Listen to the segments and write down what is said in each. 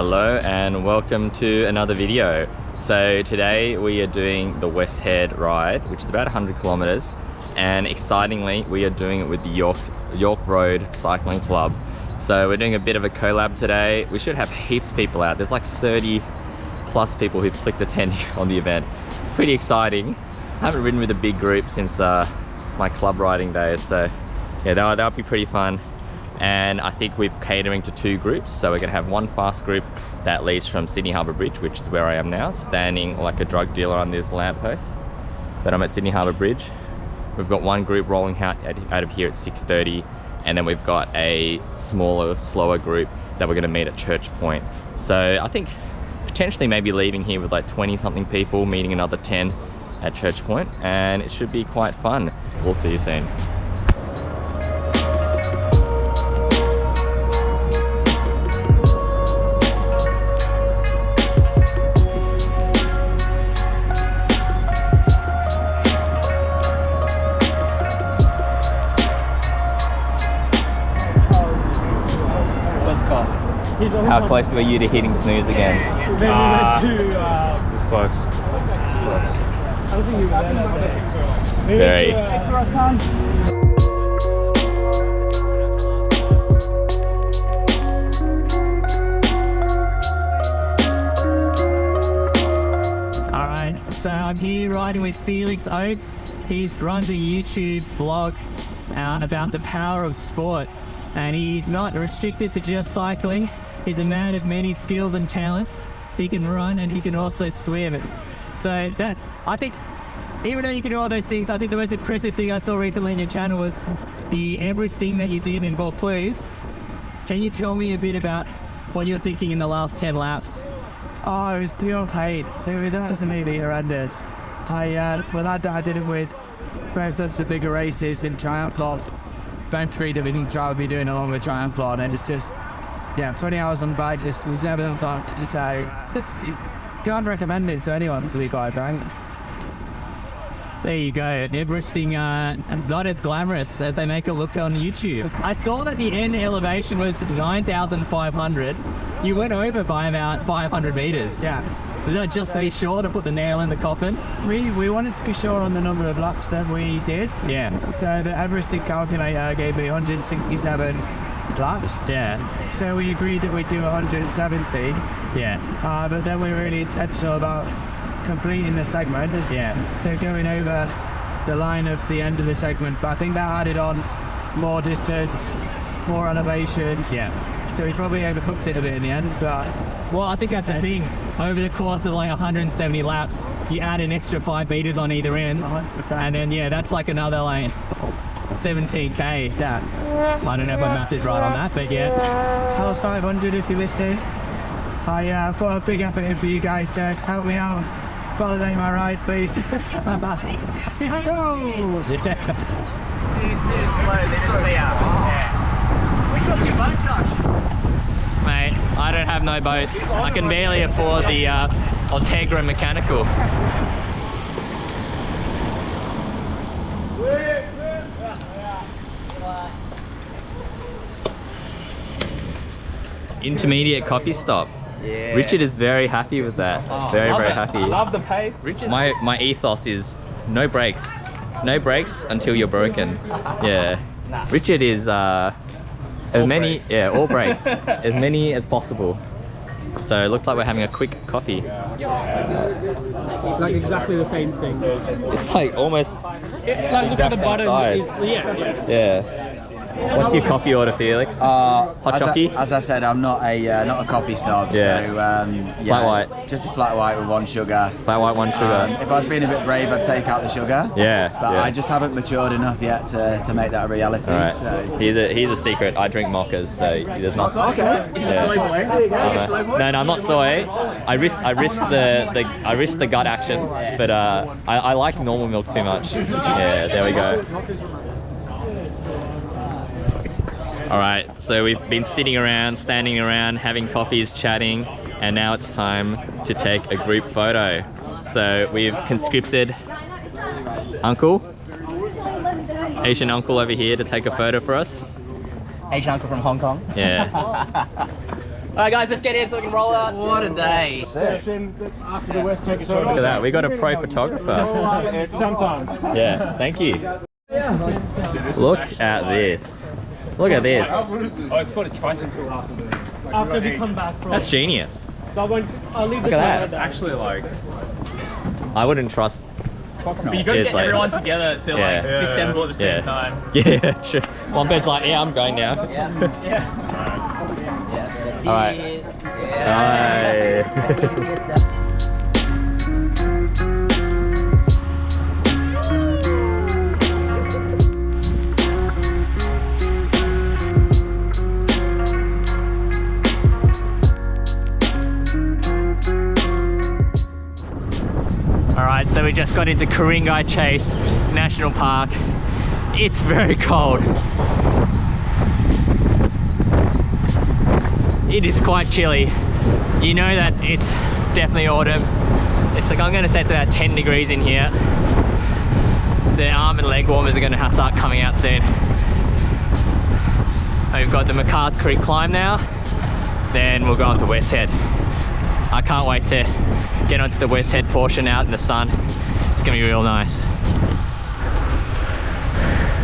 Hello and welcome to another video. So today we are doing the West Head ride, which is about 100 kilometers, and excitingly we are doing it with the York Road Cycling Club. So we're doing a bit of a collab today. We should have heaps of people out. There's like 30 plus people who've clicked attend on the event. It's pretty exciting. I haven't ridden with a big group since my club riding days, so yeah, that'll be pretty fun. And I think we're catering to two groups, so we're gonna have one fast group that leads from Sydney Harbour Bridge, which is where I am now, standing like a drug dealer on this lamppost, but I'm at Sydney Harbour Bridge. We've got one group rolling out of here at 6:30, and then we've got a smaller, slower group that we're gonna meet at Church Point. So I think potentially maybe leaving here with like 20 something people, meeting another 10 at Church Point, and it should be quite fun. We'll see you soon. How close were you to hitting snooze again? This close. I don't think you were there. Very. Alright, so I'm here riding with Felix Oates. He runs a YouTube blog about the power of sport, and he's not restricted to just cycling. He's a man of many skills and talents. He can run and he can also swim. So that, I think, even though you can do all those things, I think the most impressive thing I saw recently on your channel was the Everest thing that you did in Vaucluse. Can you tell me a bit about what you're thinking in the last 10 laps? Oh, it was pure pain. It was absolutely horrendous. Well, I did it with both of the bigger races in triathlon. Both three divisions I would be doing along with triathlon, and it's just, yeah, 20 hours on the bike, just was never done fun. So, can't recommend it to anyone, to be quite frank. There you go, Everesting, not as glamorous as they make it look on YouTube. I saw that the end elevation was 9,500. You went over by about 500 meters. Yeah. Was that just to be sure to put the nail in the coffin? We wanted to be sure on the number of laps that we did. Yeah. So the Everesting calculator gave me 167 laps. Yeah. So we agreed that we'd do 170. Yeah. But then we were really intentional about completing the segment. Yeah. So going over the line of the end of the segment, but I think that added on more distance, more elevation. Yeah. So we probably overcooked it a bit in the end, but... Well, I think that's the thing. Over the course of like 170 laps, you add an extra 5 meters on either end, and then yeah, that's like another like 17k. That I don't know if my math is right on that, but yeah. How's 500 if you're listening? I thought a big effort in for you guys to help me out. Validate my ride, please. Go! Too slow, they didn't pay out. Yeah. Which one's your boat, Josh? Mate, I don't have no boats. I can barely afford the Ultegra Mechanical. Intermediate coffee stop. Yeah. Richard is very happy with that. Very happy. I love the pace. Richard, my ethos is no brakes. No brakes until you're broken. Yeah. Richard is as many, yeah, all brakes, as many as possible. So it looks like we're having a quick coffee. It's like exactly the same thing. It's like almost Like look at the button. size. Yeah. What's your coffee order, Felix? Hot chocky? As I said, I'm not a coffee snob. Yeah. So yeah, Flat white. Just a flat white with 1 sugar. Flat white, 1 sugar. If I was being a bit brave, I'd take out the sugar. Yeah. But yeah. I just haven't matured enough yet to make that a reality. All right. So. Here's a secret. I drink mochas, so there's not. Okay. He's a soy boy. No, I'm not soy. I risk the gut action, but I like normal milk too much. Yeah, there we go. All right, so we've been sitting around, standing around, having coffees, chatting, and now it's time to take a group photo. So we've conscripted Uncle, Asian Uncle over here to take a photo for us. Asian Uncle from Hong Kong. Yeah. Alright guys, let's get in so we can roll out. What a day. After the West Take Look at that, we got a pro photographer. Sometimes. Yeah, thank you. Look at this. Look at this. Oh, it's called a tricycle after we come back from. That's genius. So I'll leave Look this at one. that. Actually, like. I wouldn't trust. But you gotta It's get like- everyone together to like dissemble at the same time. Yeah, sure. One person's like, yeah, I'm going now. Yeah. All right. Bye. Alright, so we just got into Ku-ring-gai Chase National Park. It's very cold. It is quite chilly. You know that it's definitely autumn. It's like, I'm gonna say it's about 10 degrees in here. The arm and leg warmers are gonna start coming out soon. We've got the McCart's Creek climb now. Then we'll go on to West Head. I can't wait to get onto the West Head portion out in the sun. It's gonna be real nice.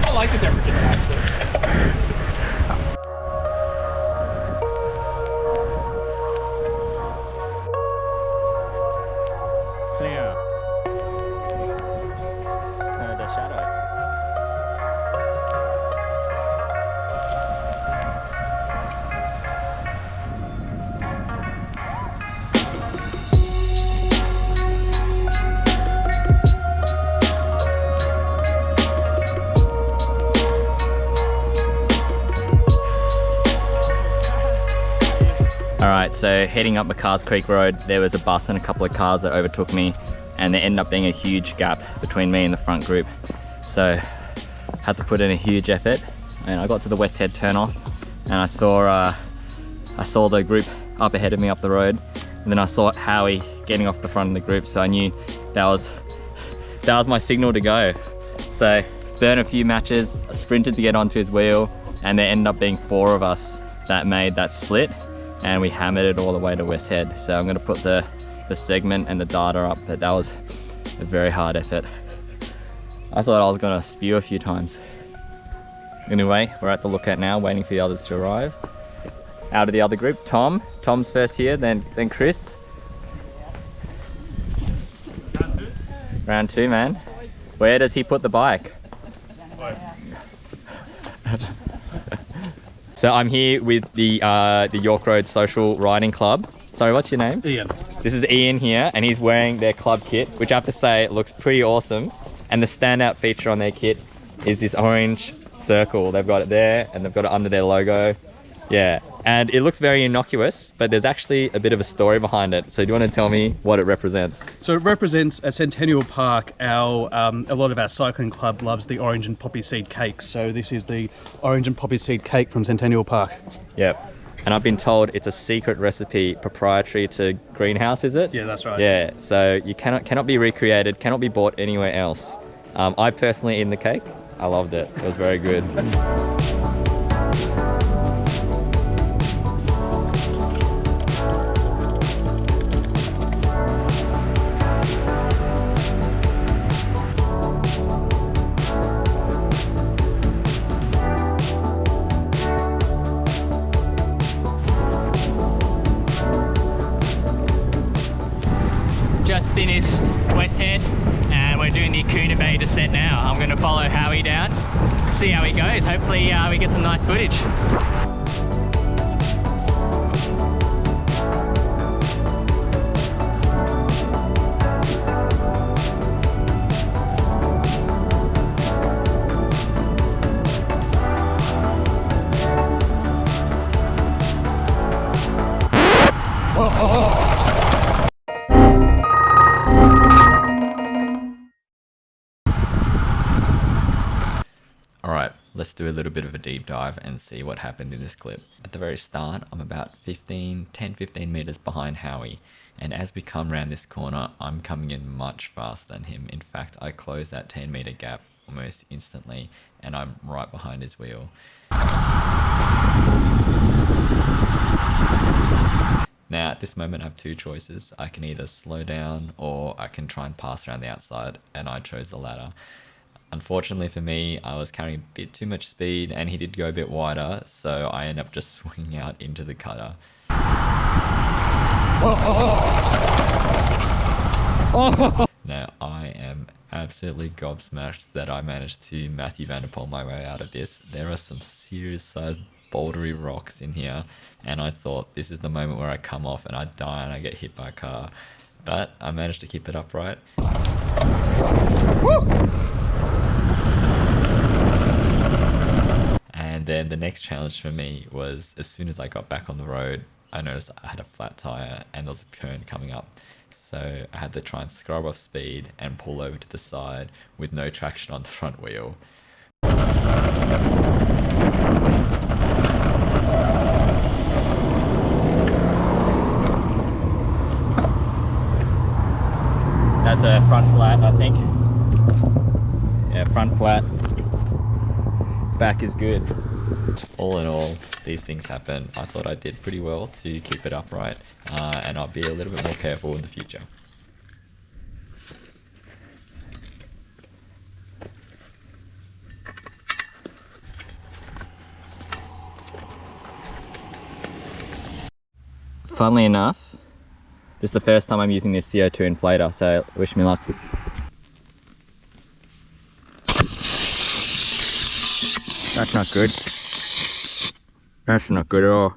I like the temperature actually. Clear. The shadow. Alright, so heading up McCart's Creek Road, there was a bus and a couple of cars that overtook me, and there ended up being a huge gap between me and the front group. So had to put in a huge effort, and I got to the West Head turnoff, and I saw the group up ahead of me up the road, and then I saw Howie getting off the front of the group, so I knew that was my signal to go. So burned a few matches, sprinted to get onto his wheel, and there ended up being 4 of us that made that split, and we hammered it all the way to West Head. So I'm gonna put the segment and the data up, but that was a very hard effort. I thought I was gonna spew a few times. Anyway, we're at the lookout now, waiting for the others to arrive. Out of the other group, Tom's first here, then Chris. Round two, man. Where does he put the bike? So I'm here with the York Road Social Riding Club. Sorry, what's your name? Ian. This is Ian here, and he's wearing their club kit, which I have to say looks pretty awesome. And the standout feature on their kit is this orange circle. They've got it there, and they've got it under their logo. Yeah, and it looks very innocuous, but there's actually a bit of a story behind it. So do you want to tell me what it represents? So it represents at Centennial Park, a lot of our cycling club loves the orange and poppy seed cakes. So this is the orange and poppy seed cake from Centennial Park. Yep. And I've been told it's a secret recipe proprietary to Greenhouse, is it? Yeah, that's right. Yeah, so you cannot be recreated, cannot be bought anywhere else. I personally eaten the cake. I loved it. It was very good. Just finished West Head and we're doing the Ku-ring-gai descent now. I'm going to follow Howie down, see how he goes. Hopefully we get some nice footage. Alright, let's do a little bit of a deep dive and see what happened in this clip. At the very start, I'm about 10-15 meters behind Howie, and as we come around this corner, I'm coming in much faster than him. In fact, I closed that 10-meter gap almost instantly, and I'm right behind his wheel. Now at this moment I have two choices. I can either slow down or I can try and pass around the outside, and I chose the latter. Unfortunately for me, I was carrying a bit too much speed and he did go a bit wider, so I ended up just swinging out into the cutter. Now I am absolutely gobsmashed that I managed to Matthew Van Der Poel my way out of this. There are some serious sized bouldery rocks in here, and I thought this is the moment where I come off and I die and I get hit by a car. But I managed to keep it upright. And then the next challenge for me was, as soon as I got back on the road, I noticed I had a flat tire and there was a turn coming up. So I had to try and scrub off speed and pull over to the side with no traction on the front wheel. That's a front flat, I think. Yeah, front flat. Back is good. All in all, these things happen. I thought I did pretty well to keep it upright, and I'll be a little bit more careful in the future. Funnily enough, this is the first time I'm using this CO2 inflator, so wish me luck. That's not good. That's not good at all.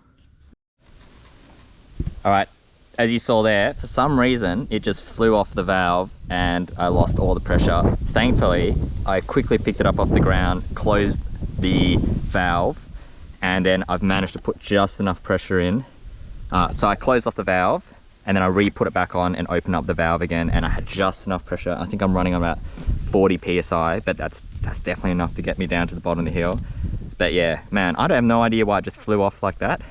Alright, as you saw there, for some reason it just flew off the valve and I lost all the pressure. Thankfully, I quickly picked it up off the ground, closed the valve, and then I've managed to put just enough pressure in. So I closed off the valve and then I re-put it back on and opened up the valve again, and I had just enough pressure. I think I'm running on about 40 psi, but that's definitely enough to get me down to the bottom of the hill. But yeah, man, I have no idea why it just flew off like that.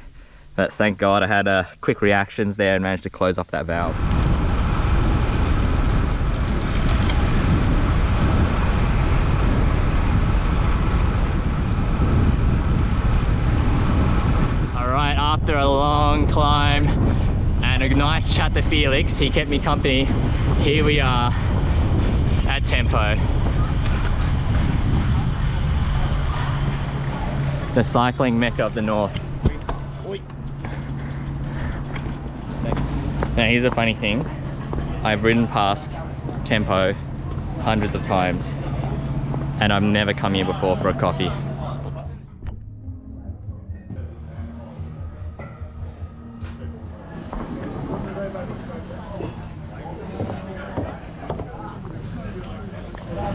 But thank God I had quick reactions there and managed to close off that valve. Alright, after a long climb and a nice chat to Felix, he kept me company, here we are at Tempo. The cycling mecca of the north. Now here's a funny thing. I've ridden past Tempo hundreds of times and I've never come here before for a coffee.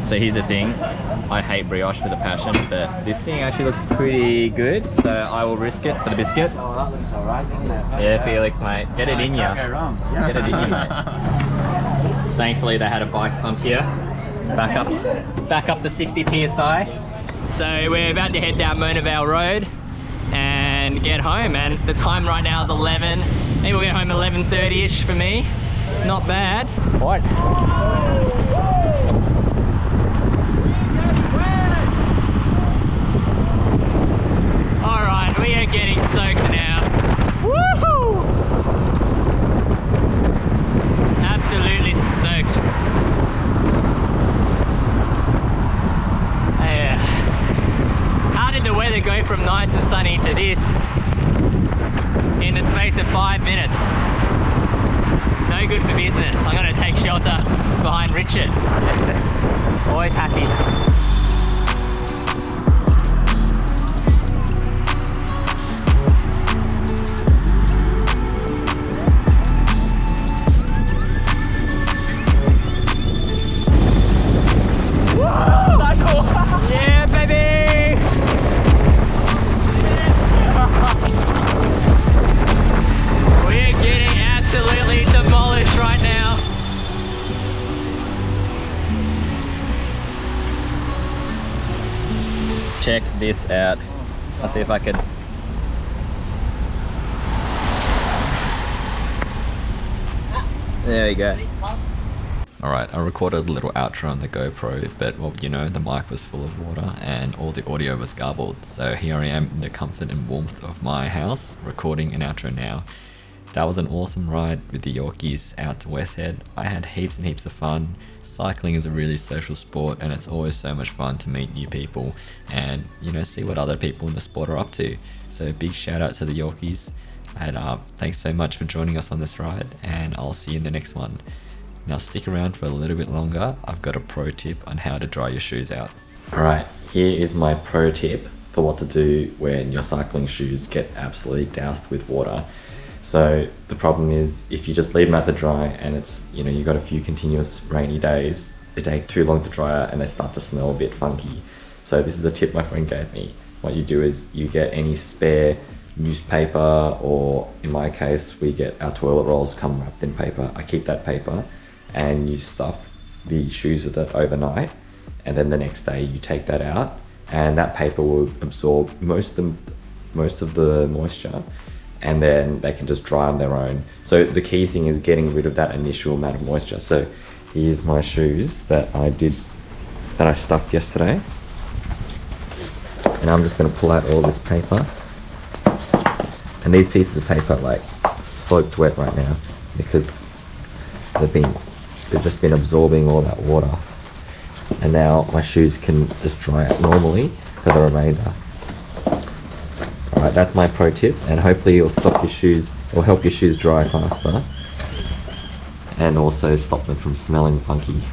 So here's the thing, I hate brioche with a passion, but this thing actually looks pretty good, so I will risk it for the biscuit. Oh, that looks alright, doesn't it? Yeah, Felix, mate. Get it in ya. Can't go wrong. Get it in ya, mate. Thankfully, they had a bike pump here. Back up to 60 psi. So we're about to head down Mona Vale Road and get home. And the time right now is 11. Maybe we'll get home 11:30ish for me. Not bad. What? Alright, we are getting soaked now. Woohoo! Absolutely soaked. Yeah. How did the weather go from nice and sunny to this in the space of 5 minutes? No good for business. I'm going to take shelter behind Richard. Always happy. Yeah, baby! We're getting absolutely demolished right now. Check this out. I'll see if I can. There we go. Alright, I recorded a little outro on the GoPro, but well, you know, the mic was full of water and all the audio was garbled. So here I am in the comfort and warmth of my house, recording an outro now. That was an awesome ride with the Yorkies out to West Head. I had heaps and heaps of fun. Cycling is a really social sport and it's always so much fun to meet new people and, you know, see what other people in the sport are up to. So big shout out to the Yorkies. And thanks so much for joining us on this ride, and I'll see you in the next one. Now stick around for a little bit longer. I've got a pro tip on how to dry your shoes out. Alright, here is my pro tip for what to do when your cycling shoes get absolutely doused with water. So the problem is, if you just leave them out to dry and it's, you know, you've got a few continuous rainy days, they take too long to dry out and they start to smell a bit funky. So this is a tip my friend gave me. What you do is you get any spare newspaper, or in my case we get our toilet rolls come wrapped in paper. I keep that paper and you stuff the shoes with it overnight, and then the next day you take that out and that paper will absorb most of the moisture, and then they can just dry on their own. So the key thing is getting rid of that initial amount of moisture. So here's my shoes that I stuffed yesterday, and I'm just going to pull out all this paper, and these pieces of paper are like soaked wet right now because they've just been absorbing all that water, and now my shoes can just dry out normally for the remainder. Alright, that's my pro tip, and hopefully it'll stop your shoes, or help your shoes dry faster, and also stop them from smelling funky.